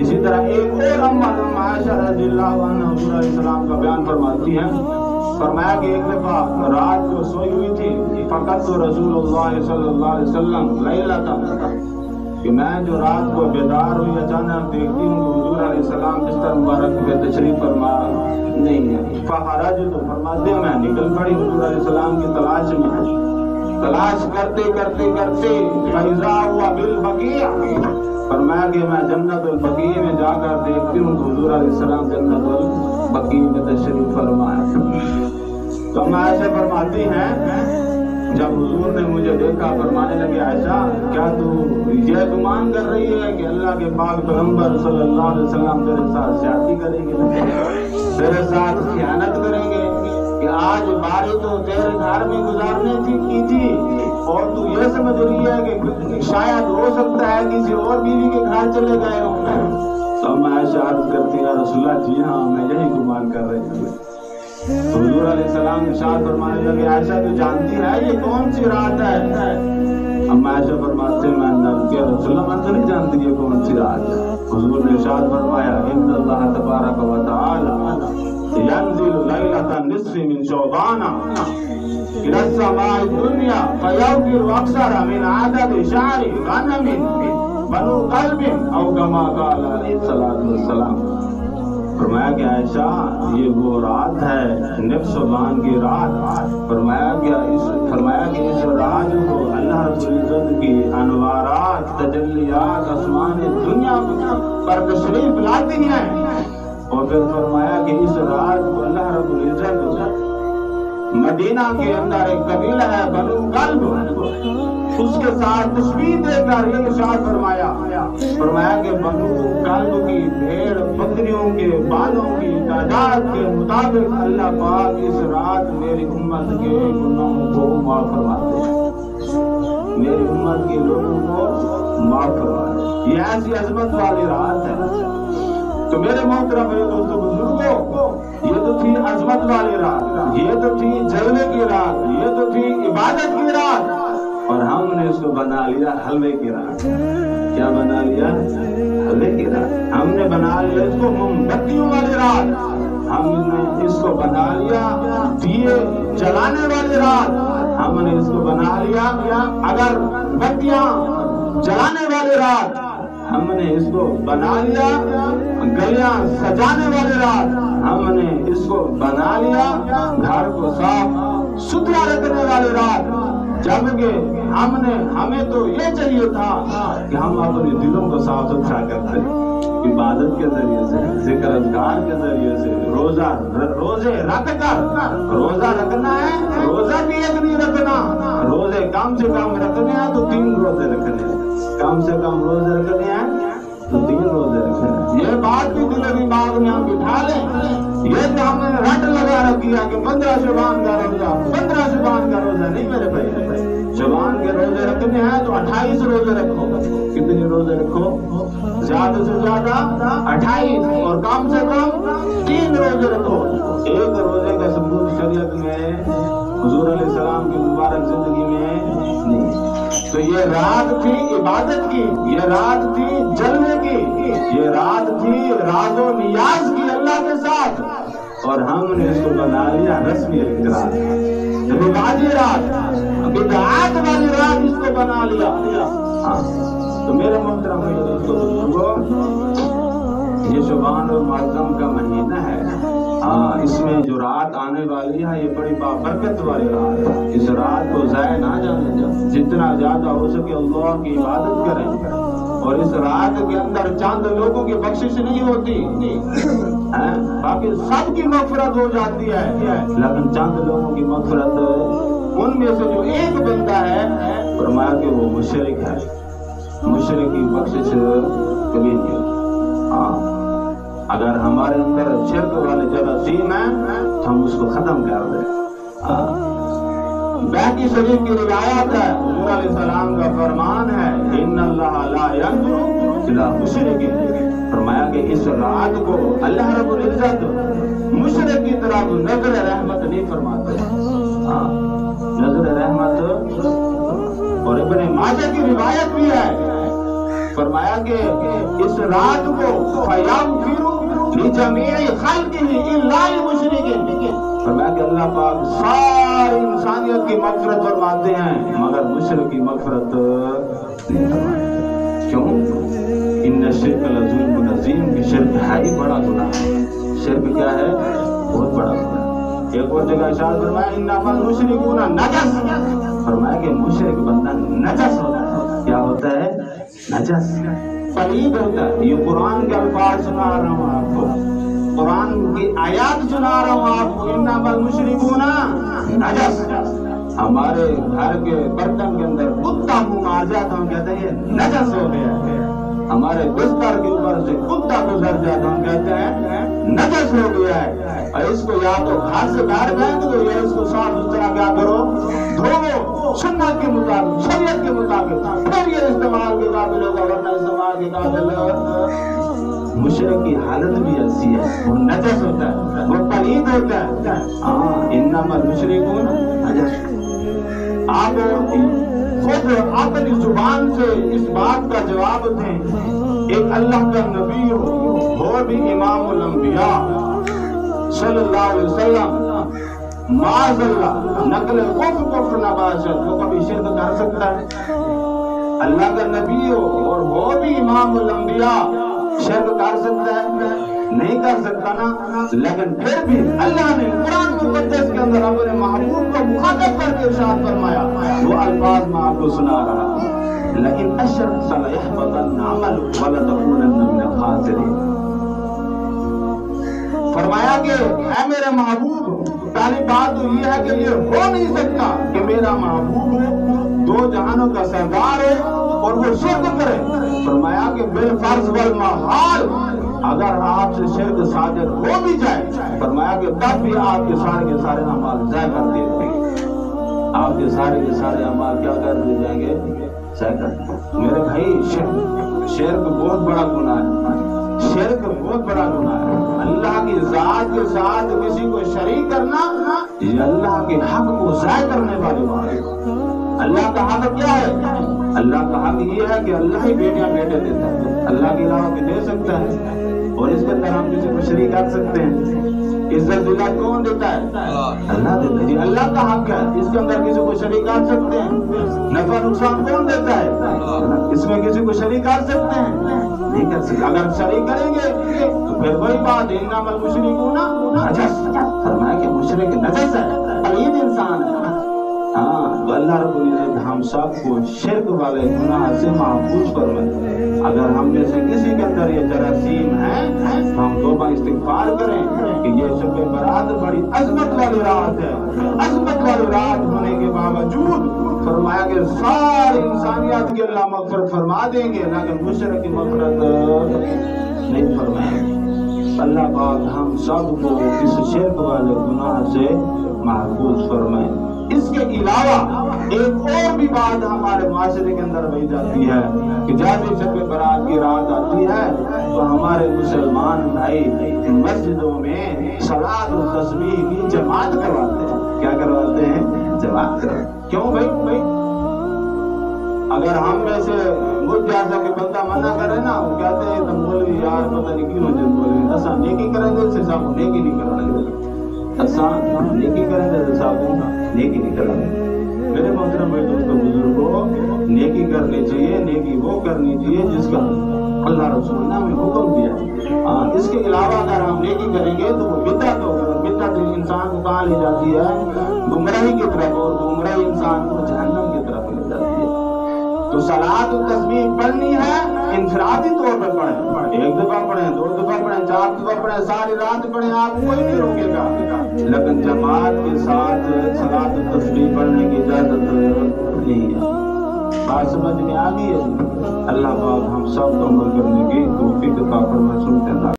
اسی طرح ایک اور اما عائشہ رضی اللہ عنہا حضور علیہ السلام کا بیان فرماتی ہیں، فرمایا کہ ایک دفعہ رات کو سوئی ہوئی تھی، فقط رسول اللہ صلی اللہ علیہ وسلم لیلۃ، کہ میں جو رات کو بیدار ہوئی اچانک دیکھتی ہوں کہ حضور علیہ السلام بستر مبارک پہ تشریف فرما نہیں ہے، فخرجت، تو فرماتے میں نکل پڑی حضور علیہ السلام کی تلاش میں، تلاش کرتے کرتے کرتے فاذا ہوا بالبقیع، فرمایا کہ میں جنت البقیع میں جا کر دیکھتی ہوں کہ حضور علیہ السلام جنت البقیع میں تشریف فرمایا۔ تو ہم عائشہ فرماتی ہیں جب حضور نے مجھے دیکھا فرمانے لگے عائشہ کیا تو یہ گمان کر رہی ہے کہ اللہ کے پاک پیغمبر صلی اللہ علیہ وسلم تیرے ساتھ زیادتی کریں گے، تیرے ساتھ خیانت کریں گے، کہ آج باری تو تیرے گھر میں گزارنے کی تھی اور تو یہ سمجھ رہی ہے کہ شاید ہو سکتا ہے کسی اور بیوی کے گھر چلے گئے ہوں۔ تو میں عائشہ عرض کرتی ہے رسول اللہ جی ہاں میں یہی گمان کر رہی ہوں۔ تو حضور علیہ السلام ارشاد فرمانے لگے عائشہ تو جانتی ہے یہ کون سی رات ہے؟ اب عائشہ فرماتے میں کہ رسول اللہ میں تو نہیں جانتی یہ کون سی رات ہے۔ حضور نے ارشاد فرمایا ان اللہ تبارک و تعالی ينزل ليلة النصف من شعبان إلى السماء الدنيا فيغفر أكثر من عدد شعر غنم بنو قلب أو كما قال عليه الصلاة والسلام۔ فرمایا کہ عائشہ یہ وہ رات ہے نصف شعبان کی رات، فرمایا کہ اس رات کو اللہ رب العزت کی انوارات تجلیات آسمان دنیا پر تشریف لاتی ہیں، اور پھر فرمایا کہ اس رات کو اللہ رب العزت مدینہ کے اندر ایک قبیلہ ہے بنو قلب، اس کے ساتھ تشبیہ دے کر یہ ارشاد فرمایا کہ بنو قلب کی بھیڑ بکریوں کے بالوں کی تعداد کے مطابق اللہ پاک اس رات میری امت کے گناہوں کو معاف فرماتے ہیں، میری امت کے لوگوں کو معاف فرماتے ہیں۔ یہ ایسی عظمت والی رات ہے۔ تو میرے محترم دوستو بزرگوں، یہ تو تھی عظمت والی رات، یہ تو تھی جلوے کی رات، یہ تو تھی عبادت کی رات، اور ہم نے اس کو بنا لیا حلوے کی رات۔ کیا بنا لیا؟ حلوے کی رات۔ ہم نے بنا لیا اس کو موم بتیوں والی رات، ہم نے اس کو بنا لیا دیے جلانے والی رات، ہم نے اس کو بنا لیا اگر بتیاں جلانے والی رات، ہم نے اس کو بنا لیا گلیاں سجانے والی رات، ہم نے اس کو بنا لیا گھر کو صاف ستھرا رکھنے والی رات، جبکہ ہمیں تو یہ چاہیے تھا کہ ہم اپنے دلوں کو صاف ستھرا کرتے، عبادت کے ذریعے سے، ذکر اذکار کے ذریعے سے، روزے رکھ کر، روزہ رکھنا ہے، روزہ بھی ایک نہیں رکھنا، روزے کم سے کم رکھنے ہیں تو 3 روزے رکھنے ہیں، کم سے کم روزے رکھنے ہیں تو 3 روزے رکھنے ہیں۔ یہ بات بھی دل و دماغ میں ہم بٹھا لیں، یہ تو ہم نے رٹ لگا رکھی ہے کہ 15 شعبان کا روزہ، 15 شعبان کا روزہ نہیں میرے بھائی، شعبان کے روزے رکھنے ہیں تو 28 روزے رکھو۔ کتنے روزے رکھو؟ زیادہ سے زیادہ 28، اور کم سے کم 3 روزے رکھو۔ ایک روزے کا ثبوت شریعت میں حضور علیہ السلام کی مبارک زندگی میں نہیں۔ تو یہ رات تھی عبادت کی، یہ رات تھی جلوے کی، یہ رات تھی راز و نیاز کی اللہ کے ساتھ، اور ہم نے اس کو بنا لیا رسمی رات، رواجی رات، بدعات والی رات اس کو بنا لیا۔ تو میرے محترم دوستو، یہ شعبان المعظم کا مہینہ ہے، اس میں جو رات آنے والی ہے یہ بڑی بابرکت والی رات ہے۔ اس رات کو ضائع نہ جانے دیں، جتنا زیادہ ہو سکے اللہ کی عبادت کریں، اور اس رات کے اندر چند لوگوں کی بخشش نہیں ہوتی، باقی سب کی مغفرت ہو جاتی ہے، لیکن چند لوگوں کی مغفرت، ان میں سے جو ایک بندہ ہے فرمایا کہ وہ مشرک ہے، مشرک کی بخشش کبھی نہیں ہوتی۔ اگر ہمارے اندر شرک والے جراثیم ہیں تو ہم اس کو ختم کر دیں۔ بہقی شریف کی روایت ہے، حضور علیہ السلام کا فرمان ہے ان اللہ لا ينظر الى مشرک، فرمایا کہ اس رات کو اللہ رب العزت مشرک کی طرف نظر رحمت نہیں فرماتے، نظر رحمت۔ اور ابن ماجہ کی روایت بھی ہے، فرمایا کہ اس رات کو فیغفر لجمیع خلقہ الا المشرکین، فرمایا کہ اللہ پاک ساری انسانیت کی مغفرت فرماتے ہیں مگر مشرک کی مغفرت نہیں فرماتے۔ کیوں؟ ان الشرک لظلم عظیم، کہ شرک ہے ہی بڑا گناہ ہے۔ شرک کیا ہے؟ بہت بڑا گناہ۔ ایک اور جگہ ارشاد فرمایا انما المشرکون نجس، فرمایا کہ مشرک بندہ نجس ہوتا ہے۔ کیا ہوتا ہے؟ نجس، پلید ہوتا ہے۔ یہ قرآن کے الفاظ سنا رہا ہوں آپ کو، قرآن کی آیات سنا رہا ہوں آپ کو، انما المشرکون نجس۔ ہمارے گھر کے برتن کے اندر کتا منہ مار جاتا ہم کہتے ہیں یہ نجس ہو گیا ہے، ہمارے بستر کے اوپر سے کتا گزر جاتا ہم کہتے ہیں نجس ہو گیا ہے، اور اس کو یا تو گھر سے باہر پھینک دو یا اس کو صاف ستھرا کیا کرو، دھو سنت کے مطابق، شریعت کے مطابق، پھر یہ استعمال کے قابل ہوگا، ورنہ استعمال کے قابل۔ مشرک کی حالت بھی ایسی ہے، وہ نجس ہوتا ہے، وہ پلید ہوتا ہے۔ انما المشرکون نجس۔ آپ خود اپنی زبان سے اس بات کا جواب دیں، ایک اللہ کا نبی ہو بھی امام الانبیاء صلی اللہ علیہ وسلم، معاذ اللہ نقل کفر نباشت، وہ کبھی شرک کر سکتا ہے؟ اللہ کا نبی ہو بھی امام الانبیاء، شرک کر سکتا ہے؟ نہیں کر سکتا نا۔ لیکن پھر بھی اللہ نے قرآن مقدس کے اندر اپنے محبوب کو مخاطب کر کے ارشاد فرمایا، وہ الفاظ میں آپ کو سنا رہا ہوں، لیکن اشرک لَيَحْبَطَنَّ عَمَلُكَ وَلَتَكُونَنَّ مِنَ الْخَاسِرِينَ۔ فرمایا کہ اے میرے محبوب، پہلی بات تو یہ ہے کہ یہ ہو نہیں سکتا کہ میرا محبوب دو جہانوں کا سردار ہے اور وہ شرک کرے۔ فرمایا کہ بالفرض والمحال، اگر آپ سے شرک صادر ہو بھی جائے، فرمایا کہ تب بھی آپ کے سارے اعمال ضائع کر دیے جائیں گے، آپ کے سارے اعمال کیا کر دیے جائیں گے؟ ضائع کر دیے۔ میرے بھائی، شرک بہت بڑا گناہ ہے، شرک بہت بڑا گناہ ہے۔ اللہ کی ذات کے ساتھ کسی کو شریک کرنا یہ اللہ کے حق کو ضائع کرنے والی بات ہے۔ اللہ کا حق کیا ہے؟ اللہ کا حق یہ ہے کہ اللہ ہی بیٹیاں بیٹے دیتا ہے، اللہ کے علاوہ بھی دے سکتا ہے، اور اس کے اندر ہم کسی کو شریک کر سکتے ہیں۔ عزت ذلت کون دیتا ہے؟ اللہ دیتا ہے، اللہ کا حق ہے، اس کے اندر کسی کو شریک کر سکتے ہیں۔ نفع نقصان کون دیتا ہے؟ اس میں کسی کو شریک کر سکتے ہیں؟ نہیں کر سکتے۔ اگر شریک کریں گے تو پھر وہی بات، انما المشرکون نجس، فرمایا کہ مشرک نجس ہے، پلید انسان ہے۔ تو اللہ رب العزت ہم سب کو شرک والے گناہ سے محفوظ فرمائے۔ اگر ہم میں سے کسی کے اندر یہ جراثیم ہے تو ہم توبہ استغفار کریں کہ یہ شب برات بڑی عظمت والی رات ہے، عظمت والی رات ہونے کے باوجود فرمایا کہ ساری انسانیت کے اللہ مغفرت فرما دیں گے، لیکن مشرک کی مغفرت نہیں فرمائیں گے۔ اللہ پاک ہم سب کو اس شرک والے گناہ سے محفوظ فرمائیں۔ اس کے علاوہ ایک اور بھی بات ہمارے معاشرے کے اندر بھائی جاتی ہے کہ جب شب برات کی رات آتی ہے تو ہمارے مسلمان بھائی مسجدوں میں صلاۃ و تسبیح کی جماعت کرواتے ہیں۔ کیا کرواتے ہیں؟ جماعت کرواتے ہیں۔ کیوں بھائی؟ اگر ہم میں سے مجھ جیسا کہ بندہ منع کرے نا، وہ کہتے ہیں تم مولوی یار پتہ نہیں کیوں مولوی ایسا نیکی کریں گے، اس سے صاحب نیکی نہیں کرنے گے، ایسا نیکی کریں گے صاحب نیکی نہیں کریں گے۔ میرے محترم بھائی دوستوں بزرگوں، نیکی کرنی چاہیے، نیکی وہ کرنی چاہیے جس کا اللہ رسول نے ہمیں حکم دیا۔ اس کے علاوہ اگر ہم نیکی کریں گے تو وہ بدعت ہوگا۔ بدعت انسان کو کہاں لے جاتی ہے؟ گمراہی کی طرف، اور گمراہی انسان کو جہنم کی طرف لے جاتی ہے۔ تو صلاۃ و تسبیح پڑھنی ہے، انفرادی طور پر پڑھیں، ایک دفعہ پڑھیں، دو دفعہ پڑھیں، چار دفعہ پڑھیں، ساری رات پڑھیں، آپ کوئی نہیں روکے گا، لیکن جماعت کے ساتھ صلاۃ و تسبیح پڑھنے کی اجازت نہیں ہے۔ بات سمجھ میں آ گئی ہے؟ اللہ پاک ہم سب کو عمل کرنے کی توفیق عطا فرمائے۔ سنتے ہیں۔